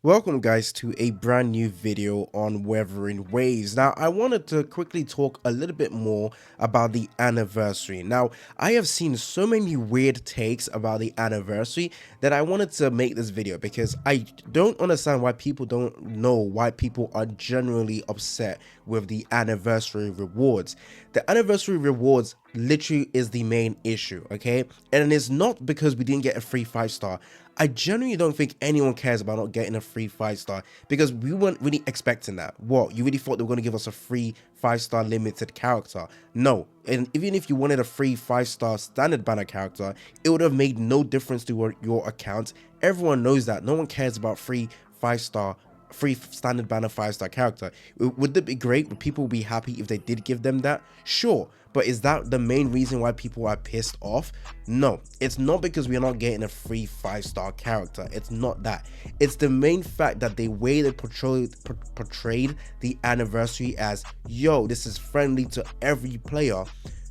Welcome guys to a brand new video on Wuthering Waves. Now I wanted to quickly talk a little bit more about the anniversary. Now I have seen so many weird takes about the anniversary that I wanted to make this video because I don't understand why people don't know why people are generally upset with the anniversary rewards. The anniversary rewards literally is the main issue, okay? And it's not because we didn't get a free 5-star. I genuinely don't think anyone cares about not getting a free 5-star because we weren't really expecting that. What, you really thought they were going to give us a free 5-star limited character? No. And even if you wanted a free 5-star standard banner character, it would have made no difference to your account. Everyone knows that. No one cares about free standard banner 5-star character. Would it be great? Would people be happy if they did give them that? Sure, but is that the main reason why people are pissed off? No, it's not because we are not getting a free 5-star character. It's not that. It's the main fact that the way they portrayed the anniversary as, yo, this is friendly to every player.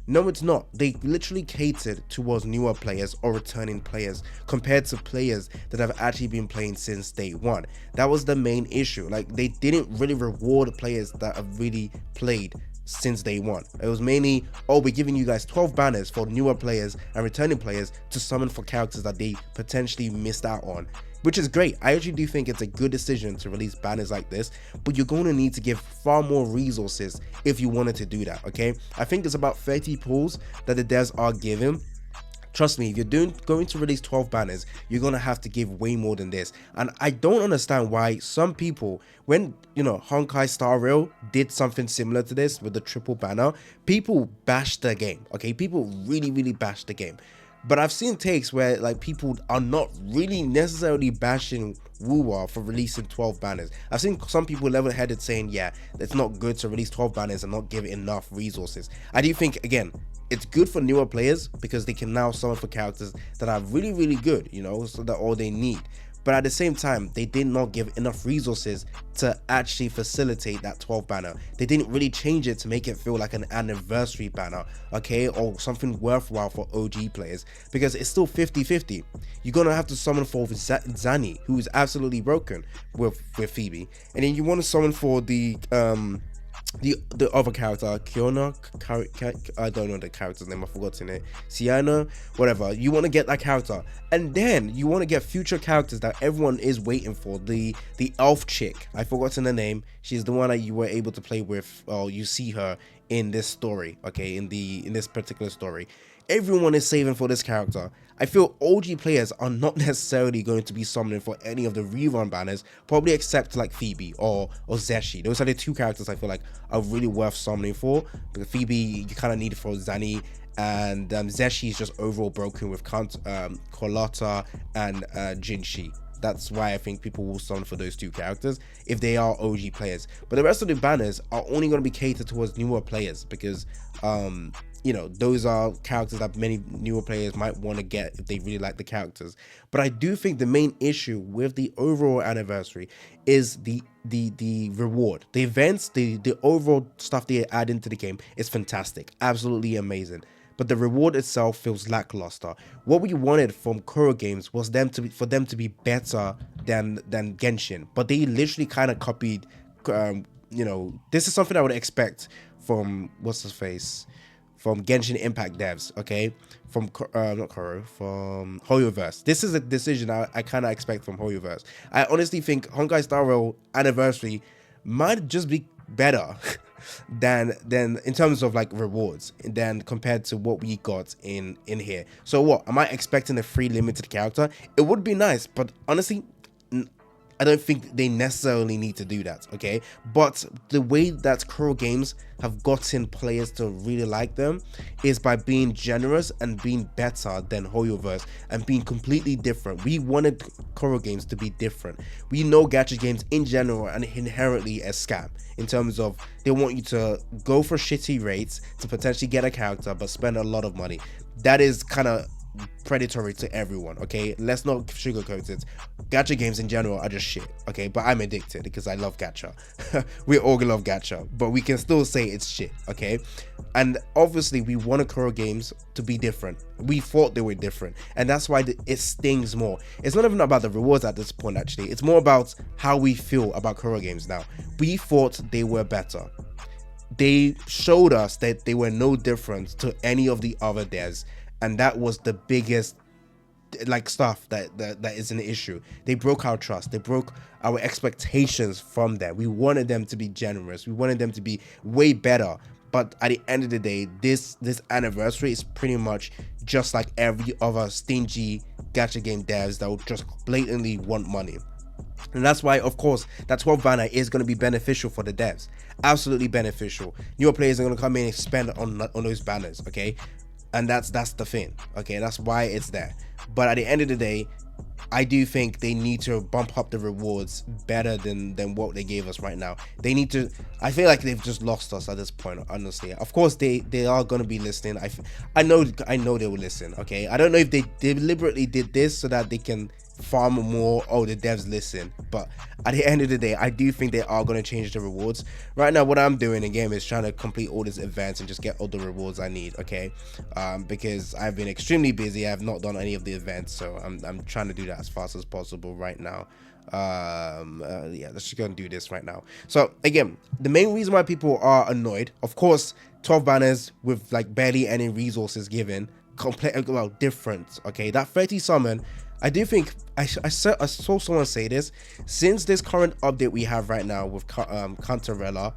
No, it's not. They literally catered towards newer players or returning players compared to players that have actually been playing since day one. That was the main issue. Like, they didn't really reward players that have really played since day one. It was mainly, oh, we're giving you guys 12 banners for newer players and returning players to summon for characters that they potentially missed out on, which is great. I actually do think it's a good decision to release banners like this, but you're going to need to give far more resources if you wanted to do that, okay? I think there's about 30 pools that the devs are giving. Trust me, if you're going to release 12 banners, you're going to have to give way more than this. And I don't understand why some people, when, Honkai Star Rail did something similar to this with the triple banner, people bashed the game, okay? People really bashed the game. But I've seen takes where like people are not really necessarily bashing Wuwa for releasing 12 banners. I've seen some people level-headed saying, yeah, it's not good to release 12 banners and not give it enough resources. I do think, again, it's good for newer players because they can now summon for characters that are really good, so that all they need. But at the same time, they did not give enough resources to actually facilitate that 12 banner. They didn't really change it to make it feel like an anniversary banner, okay, or something worthwhile for OG players, because it's still 50-50. You're gonna have to summon for Zani, who is absolutely broken with Phoebe, and then you want to summon for the other character, Kiona, I don't know the character's name, I've forgotten it, Sienna, whatever. You want to get that character, and then you want to get future characters that everyone is waiting for. The elf chick, I've forgotten the name. She's the one that you were able to play with, or you see her in this story, okay, in this particular story. Everyone is saving for this character. I feel OG players are not necessarily going to be summoning for any of the rerun banners, probably except like Phoebe or Zeshi. Those are the two characters I feel like are really worth summoning for. Because Phoebe, you kind of need it for Zani, and Zeshi is just overall broken with Carlotta and Jinshi. That's why I think people will summon for those two characters if they are OG players. But the rest of the banners are only going to be catered towards newer players because those are characters that many newer players might want to get if they really like the characters. But I do think the main issue with the overall anniversary is the reward. The events, the overall stuff they add into the game is fantastic, absolutely amazing. But the reward itself feels lackluster. What we wanted from Kuro Games was for them to be better than Genshin, but they literally kind of copied. This is something I would expect from from Genshin Impact devs, okay? From not Kuro, from Hoyoverse. This is a decision I kind of expect from Hoyoverse. I honestly think Honkai Star Rail Anniversary might just be better than in terms of like rewards than compared to what we got in here. So what, am I expecting a free limited character? It would be nice, but honestly, I don't think they necessarily need to do that, okay? But the way that Kuro Games have gotten players to really like them is by being generous and being better than Hoyoverse and being completely different. We wanted Kuro Games to be different. We know gacha games in general and inherently a scam in terms of they want you to go for shitty rates to potentially get a character but spend a lot of money. That is kind of predatory to everyone. Okay, let's not sugarcoat it. Gacha games in general are just shit. Okay, but I'm addicted because I love gacha. We all love gacha, but we can still say it's shit. Okay, and obviously we wanted Koro games to be different. We thought they were different, and that's why it stings more. It's not even about the rewards at this point. Actually, it's more about how we feel about Koro games now. We thought they were better. They showed us that they were no different to any of the other devs, and that was the biggest like stuff that is an issue. They broke our trust. They broke our expectations from them. We wanted them to be generous. We wanted them to be way better. But at the end of the day, this anniversary is pretty much just like every other stingy gacha game devs that will just blatantly want money. And that's why, of course, that 12 banner is going to be beneficial for the devs. Absolutely beneficial. Newer players are going to come in and spend on those banners, okay? And that's the thing, okay? That's why it's there. But at the end of the day, I do think they need to bump up the rewards better than what they gave us right now. They need to. I feel like they've just lost us at this point, honestly. Of course, they are going to be listening. I know they will listen, okay? I don't know if they deliberately did this so that they can farm more. Oh, the devs listen. But at the end of the day, I do think they are going to change the rewards. Right now, what I'm doing in game is trying to complete all these events and just get all the rewards I need, okay? Because I've been extremely busy. I have not done any of the events, so I'm trying to do that as fast as possible right now. Yeah, let's just go and do this right now. So again, the main reason why people are annoyed, of course, 12 banners with like barely any resources given, different, okay? That 30 summon, I do think I saw someone say this. Since this current update we have right now with Cantarella,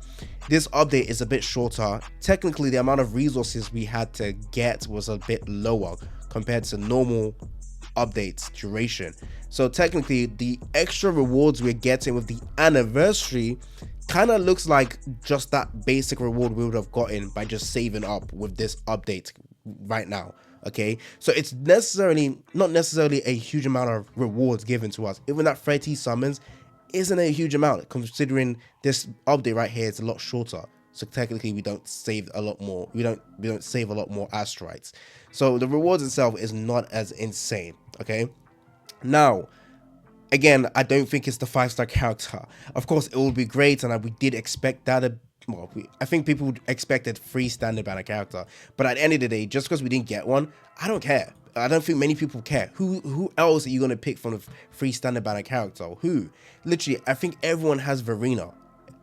this update is a bit shorter. Technically, the amount of resources we had to get was a bit lower compared to normal updates duration. So technically, the extra rewards we're getting with the anniversary kind of looks like just that basic reward we would have gotten by just saving up with this update right now. Okay, so it's not necessarily a huge amount of rewards given to us. Even that 30 summons isn't a huge amount, considering this update right here is a lot shorter. So technically, we don't save a lot more. We don't save a lot more asteroids. So the rewards itself is not as insane. Okay, now again, I don't think it's the 5-star character. Of course, it will be great, and we did expect that. Well, I think people expected 3 standard banner character, but at the end of the day, just because we didn't get one, I don't care. I don't think many people care. Who else are you gonna pick from the 3 standard banner character? Who? Literally, I think everyone has Verena.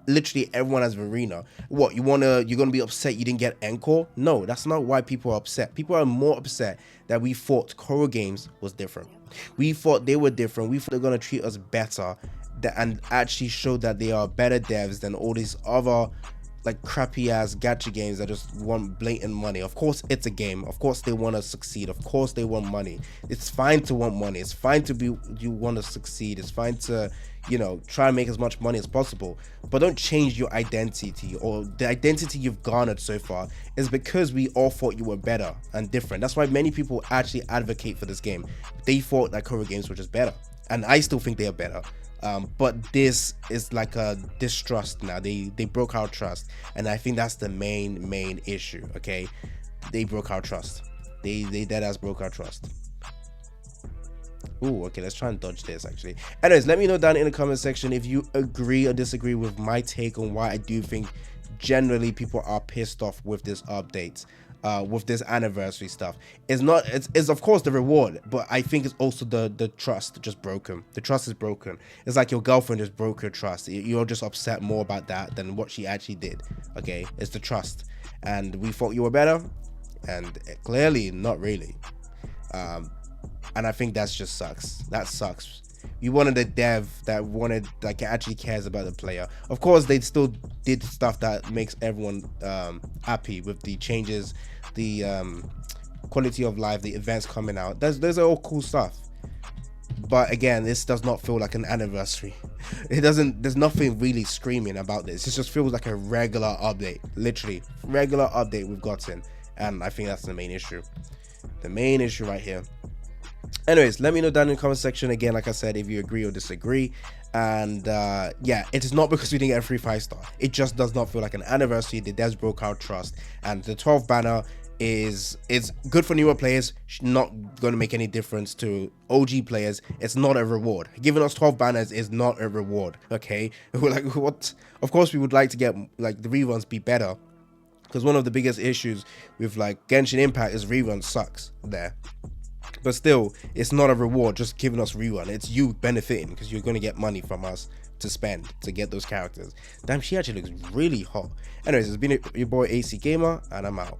Literally everyone has Verena. What, you're gonna be upset you didn't get Encore? No, that's not why people are upset. People are more upset that we thought Koro Games was different. We thought they were different. We thought they were gonna treat us better and actually show that they are better devs than all these other like crappy ass gacha games that just want blatant money. Of course it's a game. Of course they want to succeed. Of course they want money. It's fine to want money. It's fine to you want to succeed. It's fine to, you know, try and make as much money as possible, but don't change your identity, or the identity you've garnered so far is because we all thought you were better and different. That's why many people actually advocate for this game. They thought that Koro games were just better, and I still think they are better. But this is like a distrust now. They broke our trust, and I think that's the main issue. Okay, they broke our trust. They deadass broke our trust. Ooh, okay, let's try and dodge this actually. Anyways, let me know down in the comment section if you agree or disagree with my take on why I do think generally people are pissed off with this update. With this anniversary stuff. It's of course the reward, but I think it's also the trust just broken. The trust is broken. It's like your girlfriend just broke your trust. You're just upset more about that than what she actually did. Okay, it's the trust, and we thought you were better, and clearly not really. And I think that's just sucks. That sucks. You wanted a dev that actually cares about the player. Of course, they still did stuff that makes everyone happy with the changes, the quality of life, the events coming out. Those are all cool stuff. But again, this does not feel like an anniversary. It doesn't. There's nothing really screaming about this. It just feels like a regular update. Literally, regular update we've gotten, and I think that's the main issue. The main issue right here. Anyways, let me know down in the comment section again, like I said, if you agree or disagree. And yeah, it is not because we didn't get a free 5-star. It just does not feel like an anniversary. The devs broke our trust, and the 12th banner is it's good for newer players, not going to make any difference to OG players. It's not a reward. Giving us 12 banners is not a reward, okay? We're like, what? Of course we would like to get like the reruns be better, because one of the biggest issues with like Genshin Impact is rerun sucks there. But still, it's not a reward just giving us rerun. It's you benefiting because you're going to get money from us to spend to get those characters. Damn, she actually looks really hot. Anyways, it's been your boy AC Gamer, and I'm out.